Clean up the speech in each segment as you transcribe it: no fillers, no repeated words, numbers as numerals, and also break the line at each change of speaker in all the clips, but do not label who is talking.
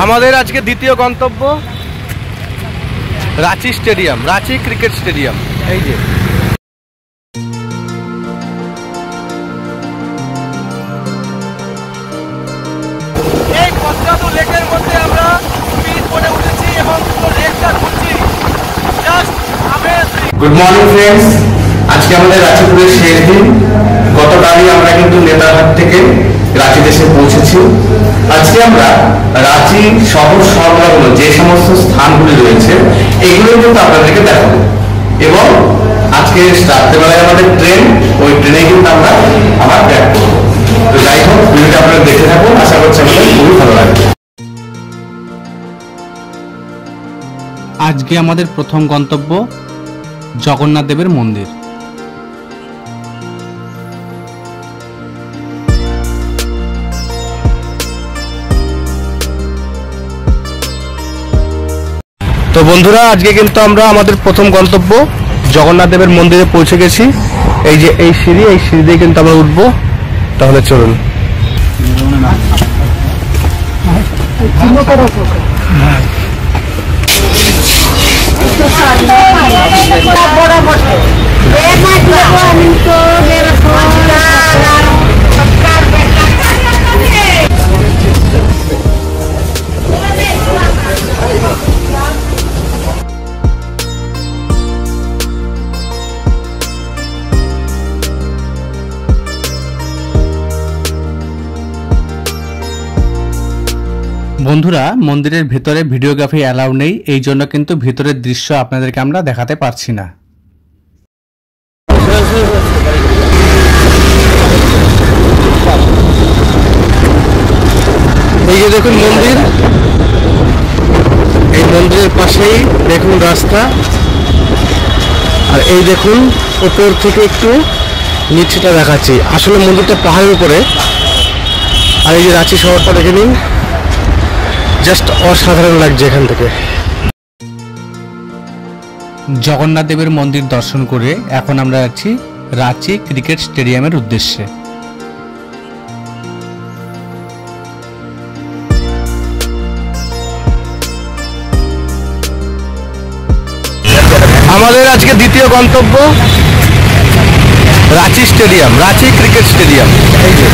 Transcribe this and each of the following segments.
আমাদের আজকে দ্বিতীয় গন্তব্য Ranchi stadium, Ranchi cricket stadium. এই যে এই পদ্মাতু লেকের মধ্যে আমরা স্পিড বোটে উঠেছি এবং লেকটা ঘুরছি। Just amazing.
Good morning friends, আজকে আমাদের রাঁচিপুরের শেষ দিন। গতকালই আমরা কিন্তু নেতারহাট থেকে রাঁচি দেশে পৌঁছেছি। আজকে আমরা রাঁচি শহর সংলগ্ন যে সমস্ত স্থানগুলি রয়েছে এগুলো কিন্তু আপনাদেরকে দেখাবো, এবং আজকে রাত্রেবেলায় আমাদের ট্রেন, ওই ট্রেনে কিন্তু আমরা আবার ব্যাক করবো। তো যাই হোক, ভিডিওটা আপনারা দেখে থাকুন, আশা করছি আপনাদের খুবই ভালো লাগবে।
আজকে আমাদের প্রথম গন্তব্য জগন্নাথ দেবের মন্দির।
তো বন্ধুরা, আজকে কিন্তু আমরা আমাদের প্রথম গন্তব্য জগন্নাথ দেবের মন্দিরে পৌঁছে গেছি। এই যে এই সিঁড়ি দিয়ে কিন্তু আমরা উঠবো। তাহলে চলুন।
বন্ধুরা, মন্দিরের ভেতরে ভিডিওগ্রাফি অ্যালাউ নেই, এই জন্য কিন্তু ভেতরের দৃশ্য আপনাদেরকে আমরা দেখাতে পারছি না।
এই যে দেখুন মন্দির, এই মন্দিরের পাশেই দেখুন রাস্তা, আর এই দেখুন উপর থেকে একটু নিচেটা দেখাচ্ছি। আসলে মন্দিরটা পাহাড়ের উপরে। আর এই যে রাঁচি শহরটা দেখে নিন, জাস্ট অসাধারণ লাগছে এখান থেকে।
জগন্নাথ দেবের মন্দির দর্শন করে এখন আমরা যাচ্ছি রাঁচি ক্রিকেট স্টেডিয়ামের উদ্দেশ্যে।
আমাদের আজকে দ্বিতীয় গন্তব্য Ranchi stadium, Ranchi cricket stadium. এই যে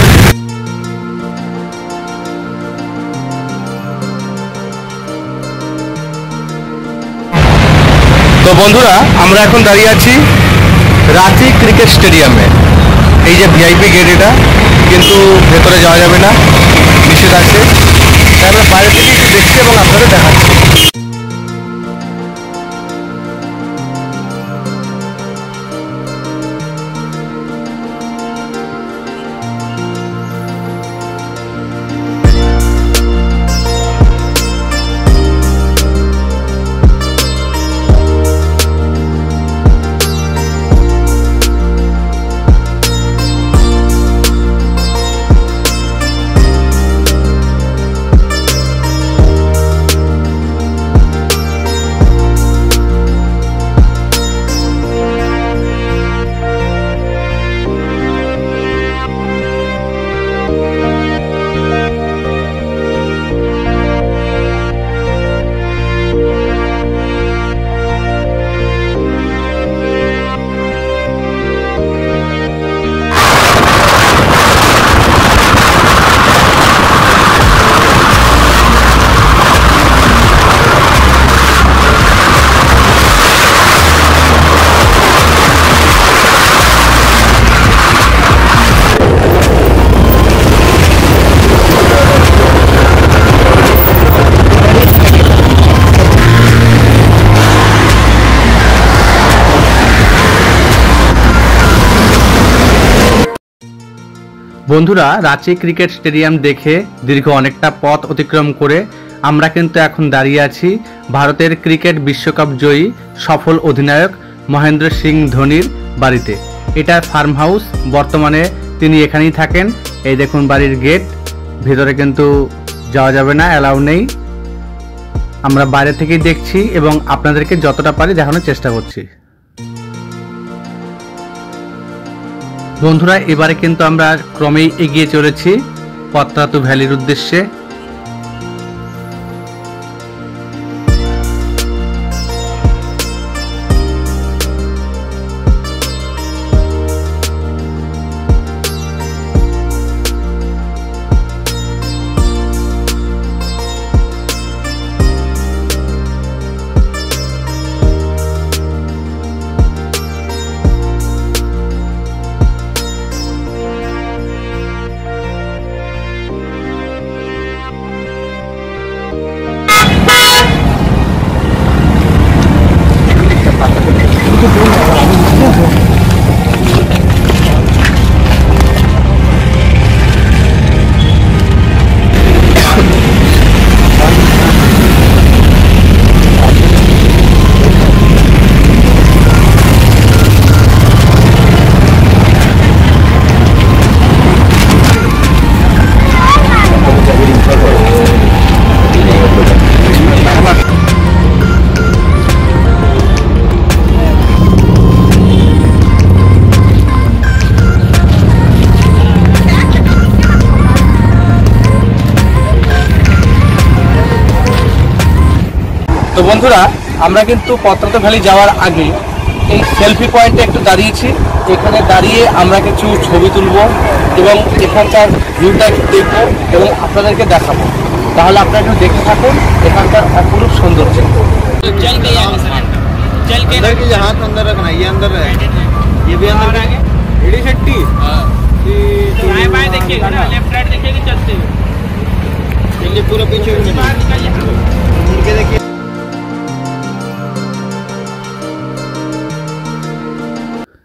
তো বন্ধুরা, আমরা এখন দাঁড়িয়ে আছি রাঁচি ক্রিকেট স্টেডিয়ামে। এই যে ভিআইপি গেট, এটা কিন্তু ভেতরে যাওয়া যাবে না, নিষেধ আছে। তাই আমরা বাইরে থেকে একটু দেখছি এবং আপনাদের দেখাচ্ছি।
বন্ধুরা, রাঁচি ক্রিকেট স্টেডিয়াম দেখে দীর্ঘ অনেকটা পথ অতিক্রম করে আমরা কিন্তু এখন দাঁড়িয়ে আছি ভারতের ক্রিকেট বিশ্বকাপ জয়ী সফল অধিনায়ক মহেন্দ্র সিং ধোনির বাড়িতে। এটা ফার্ম হাউস, বর্তমানে তিনি এখানেই থাকেন। এই দেখুন বাড়ির গেট, ভেতরে কিন্তু যাওয়া যাবে না, অ্যালাউ নেই। আমরা বাইরে থেকেই দেখছি এবং আপনাদেরকে যতটা পারি দেখানোর চেষ্টা করছি। বন্ধুরা, এবারে কিন্তু আমরা ক্রমেই এগিয়ে চলেছি পদ্মাতু ভ্যালির উদ্দেশ্যে। তো বন্ধুরা, আমরা কিন্তু পত্রাতু ভ্যালি যাওয়ার আগে এই সেলফি পয়েন্টে একটু দাঁড়িয়েছি। এখানে দাঁড়িয়ে আমরা কিছু ছবি তুলব এবং এখানকার ভিউটা একটু দেখবো এবং আপনাদেরকে দেখাবো। তাহলে আপনারা একটু দেখতে থাকুন এখানকার অপরূপ সৌন্দর্য।
चल के यहाँ चल के अंदर की हाथ अंदर रखना, ये अंदर है, ये भी अंदर है। एडी शट्टी बाएं बाएं देखिएगा ना, लेफ्ट राइट देखिएगा चलते हुए। चलिए पूरा पीछे बाहर निकलिए, मुड़ के देखिए।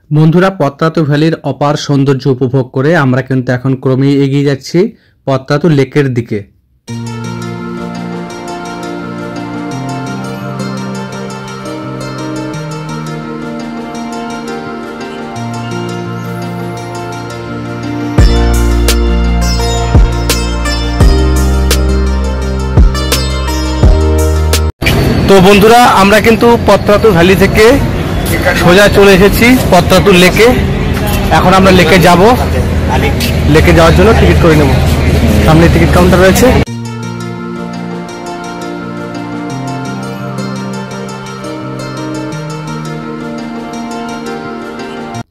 বন্ধুরা, পত্রাতু ভ্যালির অপার সৌন্দর্য উপভোগ করে আমরা কিন্তু এখন ক্রমেই এগিয়ে যাচ্ছি পত্রাতু লেকের দিকে। তো বন্ধুরা, আমরা কিন্তু পত্রাতু ভ্যালি থেকে সোজা চলে এসেছি পত্রাতু লেকে। এখন আমরা লেকে যাব, লেকে যাওয়ার জন্য টিকিট করে নেব। সামনে টিকিট কাউন্টার রয়েছে।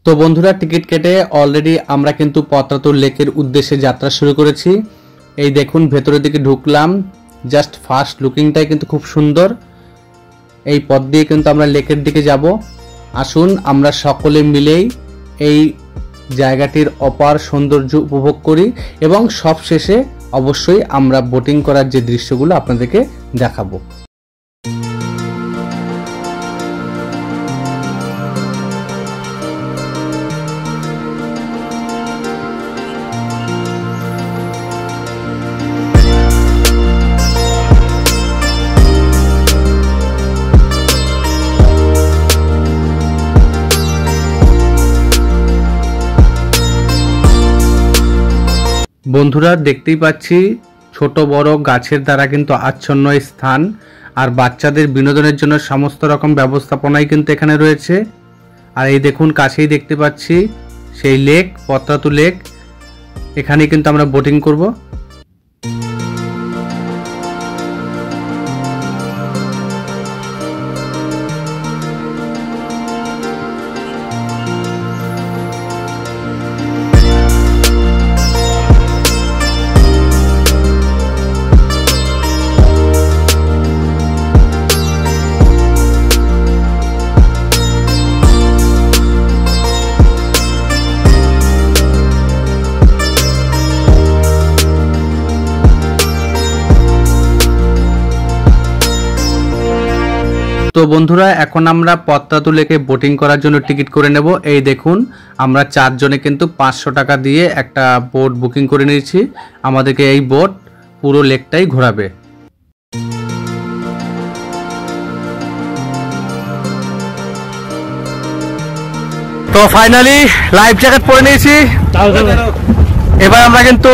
তো বন্ধুরা, টিকিট কেটে অলরেডি আমরা কিন্তু পত্রাতু লেকের উদ্দেশ্যে যাত্রা শুরু করেছি। এই দেখুন, ভেতরের দিকে ঢুকলাম, জাস্ট ফার্স্ট লুকিংটাই কিন্তু খুব সুন্দর। এই পথ দিয়ে কিন্তু আমরা লেকের দিকে যাব। আসুন আমরা সকলে মিলেই এই জায়গাটির অপার সৌন্দর্য উপভোগ করি এবং সবশেষে অবশ্যই আমরা বোটিং করার যে দৃশ্যগুলো আপনাদেরকে দেখাবো। বন্ধুরা, দেখতেই পাচ্ছি ছোট বড় গাছের দ্বারা কিন্তু আচ্ছন্ন এই স্থান, আর বাচ্চাদের বিনোদনের জন্য সমস্ত রকম ব্যবস্থাপনাই কিন্তু এখানে রয়েছে। আর এই দেখুন, কাছেই দেখতে পাচ্ছি সেই লেক, পত্রাতু লেক। এখানে কিন্তু আমরা বোটিং করব। তো বন্ধুরা, এখন আমরা পত্রাতু লেকে বোটিং করার জন্য টিকিট করে নেব। এই দেখুন, আমরা 4 জনে কিন্তু 500 টাকা দিয়ে একটা বোট বুকিং করে নিয়েছি। আমাদেরকে এই বোট পুরো লেকটাই ঘোরাবে। তো ফাইনালি লাইফ জ্যাকেট পরে নিয়েছি। এবার আমরা কিন্তু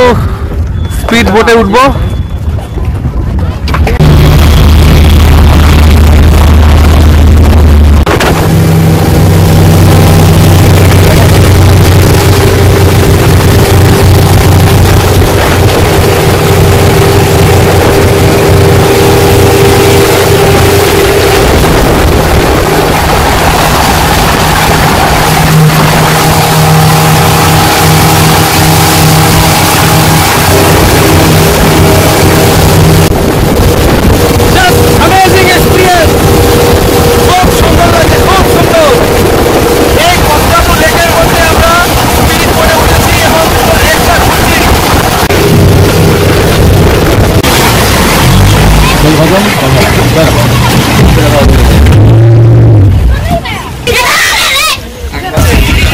স্পিড বোটে উঠবো।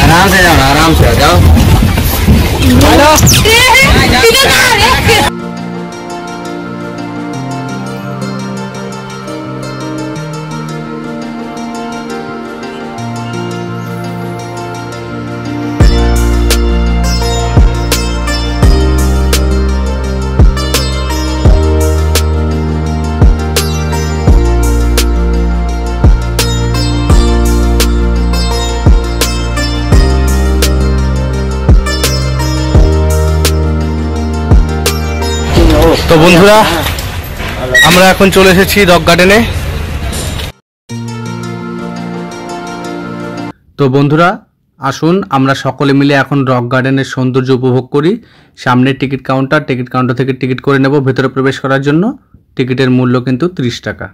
आराम से जाओ, आराम से जाओ।
তো বন্ধুরা, আমরা এখন চলে এসেছি রক গার্ডেনে। তো বন্ধুরা আসুন আমরা সকলে মিলে এখন রক গার্ডেনের সৌন্দর্য উপভোগ করি। সামনে টিকিট কাউন্টার থেকে টিকিট করে নেব ভেতরে প্রবেশ করার জন্য। টিকিটের মূল্য কিন্তু 30 টাকা।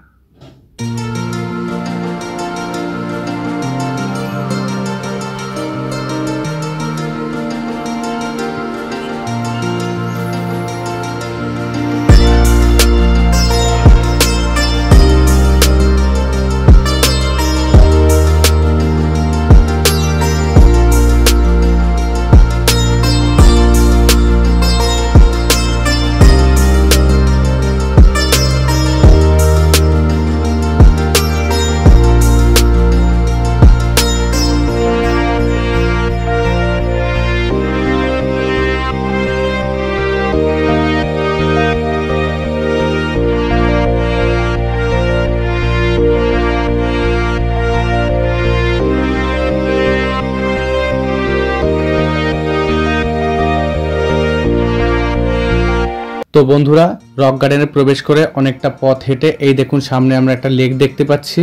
তো বন্ধুরা রক গার্ডেনে প্রবেশ করে অনেকটা পথ হেঁটে এই দেখুন সামনে আমরা একটা লেক দেখতে পাচ্ছি।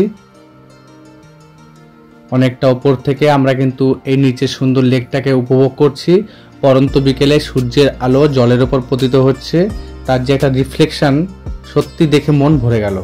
অনেকটা উপর থেকে আমরা কিন্তু এই নিচে সুন্দর লেকটাকে উপভোগ করছি। পরন্ত বিকেলে সূর্যের আলো জলের উপর পতিত হচ্ছে, তার যে একটা রিফ্লেকশন সত্যি দেখে মন ভরে গেল।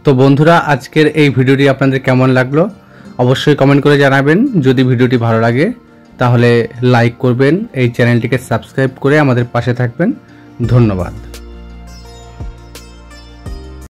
তো বন্ধুরা আজকের এই ভিডিওটি আপনাদের কেমন লাগলো অবশ্যই কমেন্ট করে জানাবেন। যদি ভিডিওটি ভালো লাগে তাহলে লাইক করবেন, এই চ্যানেলটিকে সাবস্ক্রাইব করে আমাদের পাশে থাকবেন। ধন্যবাদ।